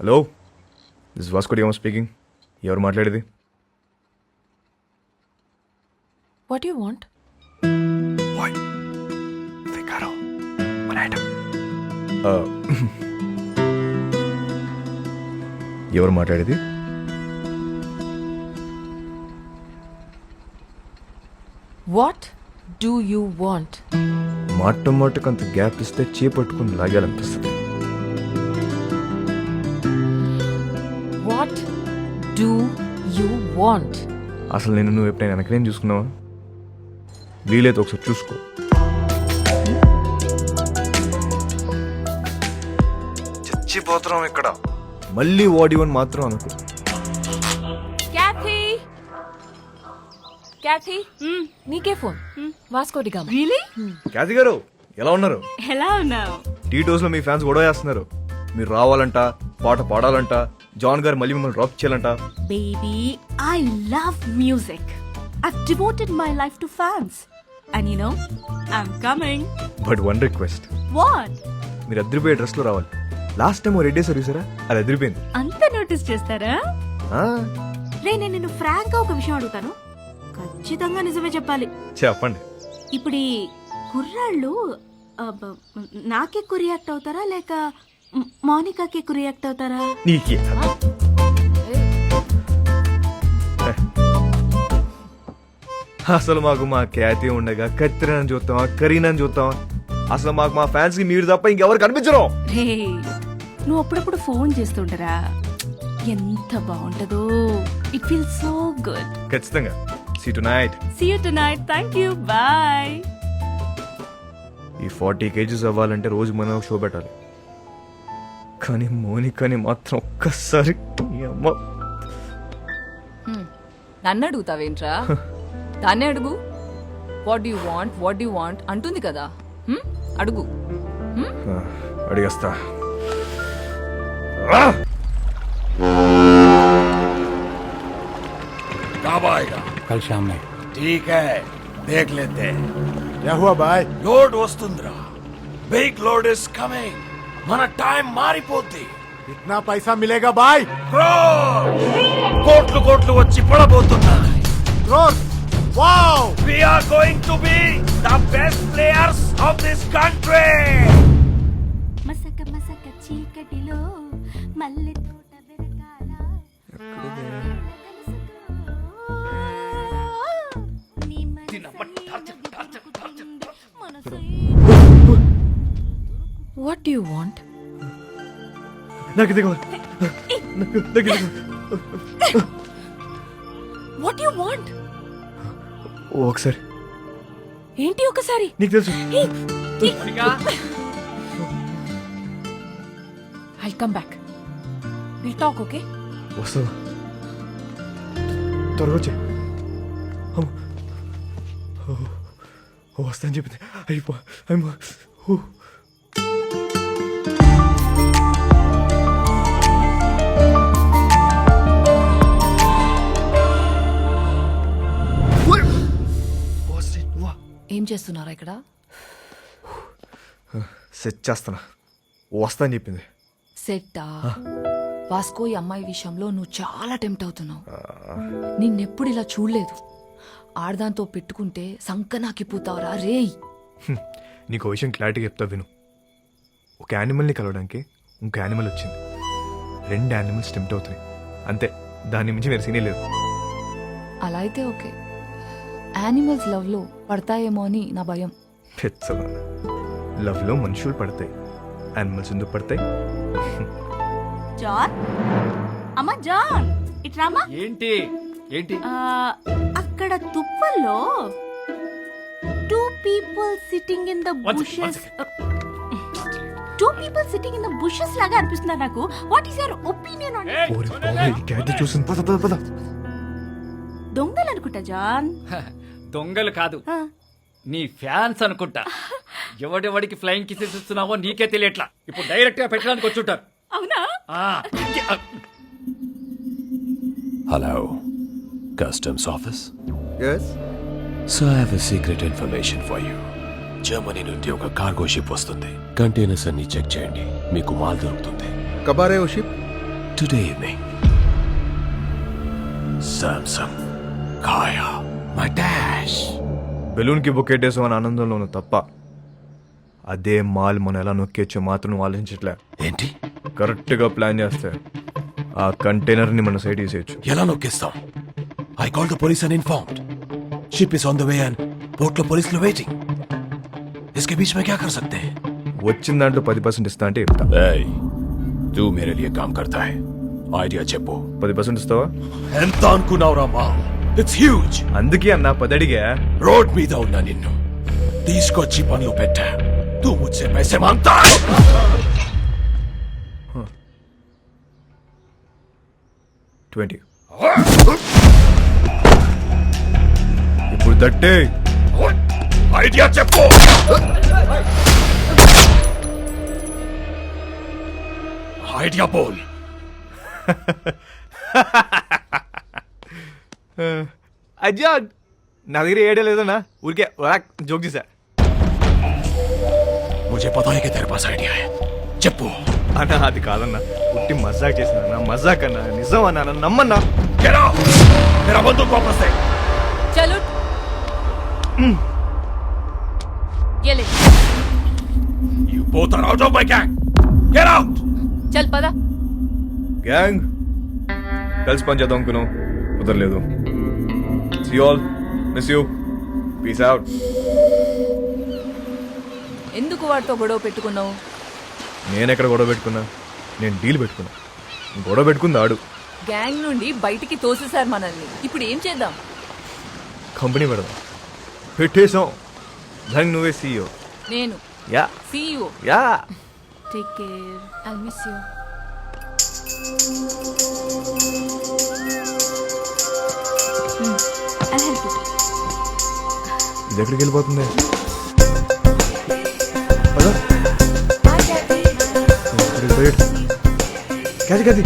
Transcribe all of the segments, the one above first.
Hello, this Vasco da Gama speaking. ఎవరు మాట్లాడేది? What do you want? ఎవరు మాట్లాడేది? What do you want? మాటకు అంత గ్యాప్ ఇస్తే చేపట్టుకుని లాగాలనిపిస్తుంది. What do you want? అసలు నువ్వు ఎప్పుడైనా వెనకనేం చూసుకున్నావా? వీలైతే ఒకసారి చూసుకో. చచ్చిపోతున్నాం ఇక్కడ. మళ్ళీ వాడివని మాత్రం అనుకో. Kathy, నీకే phone. Vasco da Gama. Really? Kathy గారు ఎలా ఉన్నారు? ఎలా ఉన్నావు? టీటోస్ లో మీ ఫ్యాన్స్ గొడవ చేస్తున్నారు. మీరు రావాలంట, పాట పాడాలంట, జాన్ గారు మళ్ళీ మిమ్మల్ని డ్రాప్ చేయాలంట. Baby, I love music. I've devoted my life to fans. And you know, I'm coming. But one request. What? మీరు అద్దరిపోయే డ్రెస్ లో రావాలి. లాస్ట్ టైం రెడ్ డే సర్వీసరా, అది అదిరిపోయింది. అంత నోటీస్ చేస్తారా? రే, నేను నిన్ను ఫ్రాంక్ గా ఒక విషయం అడుగుతాను, ఖచ్చితంగా నిజమే చెప్పాలి. చెప్పండి. ఇప్పుడు ఈ కుర్రాళ్ళు నాకే రియాక్ట్ అవుతారా లేక మౌనికాకి రియాక్ట్ అవుతారా? నీకే అసలు మాకు మా ఖ్యాతి ఉండగా కత్తిరని చూస్తావా, కరీనని చూస్తావా? అసలు మాకు మా ఫ్యాన్స్ కి మీరు తప్ప ఇంకెవరు కనిపించరు. రే, నువ్వు అప్పుడప్పుడు ఫోన్ చేస్తుంటారా? ఎంత బాగుంటదో. It feel so good. ఖచ్చితంగా. See you tonight. See you tonight. Thank you. Bye. ఈ 40 kgs అవ్వాలంటే రోజు మనం షో పెట్టాలి. కానీ మోనికాని మాత్రం ఒక్కసారి నన్ను అడుగుతావేంట్రా? దాన్నే అడుగు. వాట్ యు వాంట్ అంటుంది కదా. అడుగు. అడిగేస్తా. कब आएगा? कल शाम में. ठीक है, देख लेते हैं. क्या हुआ भाई? लोड वस्तुंद्रा, बिग लोड इज कमिंग. మన టైం మారిపోద్ది. कितना पैसा मिलेगा भाई? కోట్లు కోట్లు వచ్చి పడబోతున్నాయి. Crore. Wow, We are going to be the best players of this country. మసక మసక చీకటిలో మల్లె తోట వెరకాల. What do you want? నాకు ఇది కావాలి. What do you want? ఒకసారి ఏంటి ఒకసారి? నీకు తెలుసు. I'll come back. We'll talk, okay? వస్తావా? త్వరగా వచ్చే. వస్తా అని చెప్పింది. అయిపో. ఏం చేస్తున్నారా ఇక్కడ? సెట్ చేస్తానా. వస్తా అని చెప్పింది. సెట్టా? వాస్కో ఈ అమ్మాయి విషయంలో నువ్వు చాలా టెంప్ట్ అవుతున్నావు. నిన్నెప్పుడు ఇలా చూడలేదు. ఆడదాంతో పెట్టుకుంటే సంకనాకిపోతావురా రేయ్. నీకు విషయం క్లారిటీగా చెప్తా విను. ఒక యానిమల్ని కలవడానికి ఇంకో యానిమల్ వచ్చింది. 2 యానిమల్స్ టెంప్ట్ అవుతున్నాయి అంతే. దాని మించి వేరే సీనే లేదు. అలా అయితే ఓకే. యానిమల్స్ లవ్ లో పడతాయేమో అని నా భయం. పెచ్చగా లవ్ లో మనుషులు పడతాయి, యానిమల్స్ ఎందుకు పడతాయి? జాన్, అమ్మా జాన్, ఇట్రామా. ఏంటి ఏంటి? అక్కడ తుప్పల్లో 2 people sitting in the bushes. 2 people sitting in the bushes లాగా అనిపిస్తుంది నాకు. What is your opinion on it? ఓరే బాబోయ్, ఈ క్యాట్ చూసింది. పద పద పద. దొంగలు అనుకుంటా జాన్. దొంగలు కాదు, నీ ఫ్యాన్స్ అనుకుంటా. ఎవడెవడికి ఫ్లైయింగ్ కిసెస్ ఇస్తున్నావో నీకే తెలియట్లా. ఇప్పుడు డైరెక్ట్ గా పెట్టడానికి వచ్చుంటారు. అవునా? Hello, Customs Office. Yes. So I have a secret information for you. Germany నుండి ఒక కార్గో షిప్ వస్తుంది. కంటైనర్స్ అన్ని చెక్ చేయండి, మీకు మాల్ దొరుకుతుంది. కబారే ఓ ship? Today evening. Samsung. Kaya. My dash. బెలూన్కి బొక్కెట్టేసాం అని ఆనందంలో ఉన్న తప్ప అదే మాల్ మనం ఎలా నొక్కేచ్చో మాత్రం నువ్వు ఆలోచించట్లే. ఏంటి కరెక్ట్గా ప్లాన్ చేస్తే ఆ కంటైనర్ని మన సైడ్ తీసేయచ్చు. ఎలా నొక్కిస్తాం? I called the police and informed. Ship is on the way and port లో పోలీసులు waiting. इसके बीच में क्या कर सकते हैं? వచ్చిన దాంట్లో 10% ఇస్తా అంటే ఇస్తా. Hey, तू मेरे लिए काम करता है. Idea చెప్పు. 10% ఇస్తావా? ఎంత అనుకున్నావురా మా? It's huge. అందుకే అన్న 10 అడిగా. రోడ్ మీద ఉన్నా నిన్ను తీసుకొచ్చి పనులు పెట్టా. తూ ముझसे पैसे मांगता है. 20. ఇప్పుడు 30. ఐడియా చెప్పు. ఐడియా బోల్. అజ్జా నా దగ్గర ఏడే లేదన్నా, ఊరికే జోక్ చేశా. मुझे पता है कि तेरे पास आइडिया है. చెప్పు. అన్నా అది కాదన్నా, పుట్టి మజాక్ చేసిన మజాక్ అన్నా, నిజం అన్నా, నన్ను నమ్మన్నా. Get out. मेरा बंदूक वापस दे. చలో ये ले. You both are out of my gang. Get out. చల్ పద. గ్యాంగ్ కలిసి పని చేద్దాం అనుకున్నాం, కుదరలేదు. See you all. Miss you. Peace out. ఎందుకు వాడితో గొడవ పెట్టుకున్నావు? నేను ఎక్కడ గొడవ పెట్టుకున్నా? నేను డీల్ పెట్టుకున్నా. గొడవ పెట్టుకుంది ఆడు. గ్యాంగ్ నుండి బయటికి తోసేశారు మనల్ని. ఇప్పుడు ఏం చేద్దాం? కంపెనీ పెడదాం. పెట్టేశాం. దానికి నువ్వే CEO. నేను yeah CEO. Yeah. Take care. I miss you. I'll help you. ఇది ఎక్కడికి వెళ్ళిపోతుంది? పద. క్యాది క్యాది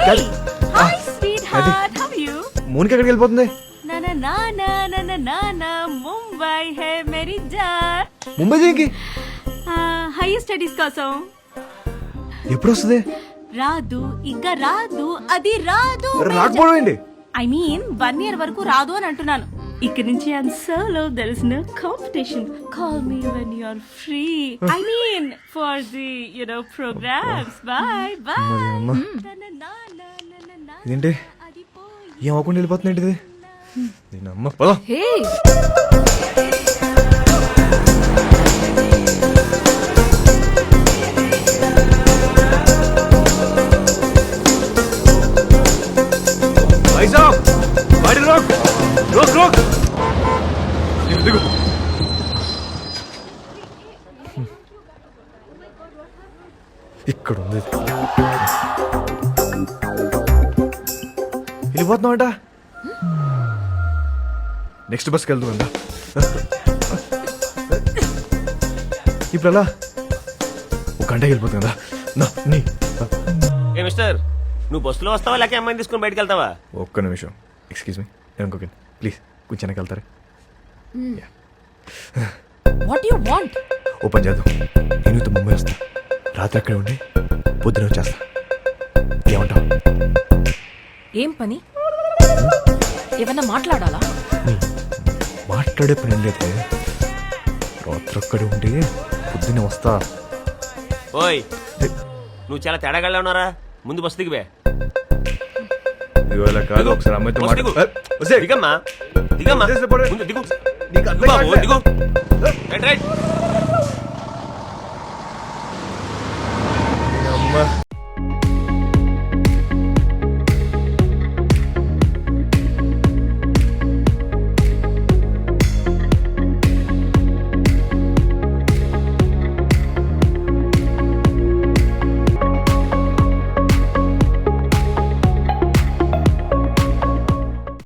క్యాది. Hi, sweetheart. How are you? మోనికి ఎక్కడికి వెళ్ళిపోతుంది? Na na na na na na na na. Mumbai hai meri jaan. Mumbai దేనికి? హైయర్ స్టడీస్ కోసం. ఎప్పుడు వస్తుంది? రాదు ఇక రాదు, అది రాదు. రాకపోవడం ఏంటి? ఐ మీన్ 1 year వరకు రాదు అని అంటున్నాను. ఇక్కడ నుంచి I'm solo, there is no competition. Call me when you are free. I mean for the programs. Bye bye. అమ్మ. ఇదేంటి ఏం అవ్వకుండా వెళ్ళిపోతుంది ఏంటిది? నేను అమ్మ పద. హే भाई साहब गाड़ी रोक रोक रोक. देखो ఇక్కడ ఉంది. వెళ్ళిపోతున్నావుట. నెక్స్ట్ బస్కి వెళ్తుందా? ఇప్పుడు అలా ఒక గంటకి వెళ్ళిపోతుంది కదా. నా నీ ఏ మిస్టర్, నువ్వు బస్సులో వస్తావా లేక అమ్మాయిని తీసుకుని బయటకు వెళ్తావా? ఒక్క నిమిషం. ఎక్స్క్యూజ్ మీ, నేను ఇంకొక ప్లీజ్ కొంచెం వెనక్కి వెళ్తారా? What you want? ఓపెన్ చేద్దాం. నేను ఇంత ముంబై వస్తా, రాత్రి అక్కడే ఉండి పొద్దున వచ్చేస్తా. ఏమంటావు? ఏం పని? ఏమన్నా మాట్లాడాలా? మాట్లాడే పని ఏం లేదే. రాత్రి అక్కడే ఉండి పొద్దున్న వస్తా. ఓయ్, నువ్వు చాలా తేడాగా ఉన్నారా. ముందు బస్సు దిగివే. ఇవాళ కాదు, ఒకసారి అమ్మాయితో బస్సు దిగు. మాట్లాడు. దిగమ్మా దిగమ్మా. వదిలేసి పోరా. ముందు దిగు. నీకు అర్థం బాబు కావట్లే. దిగు. Right right.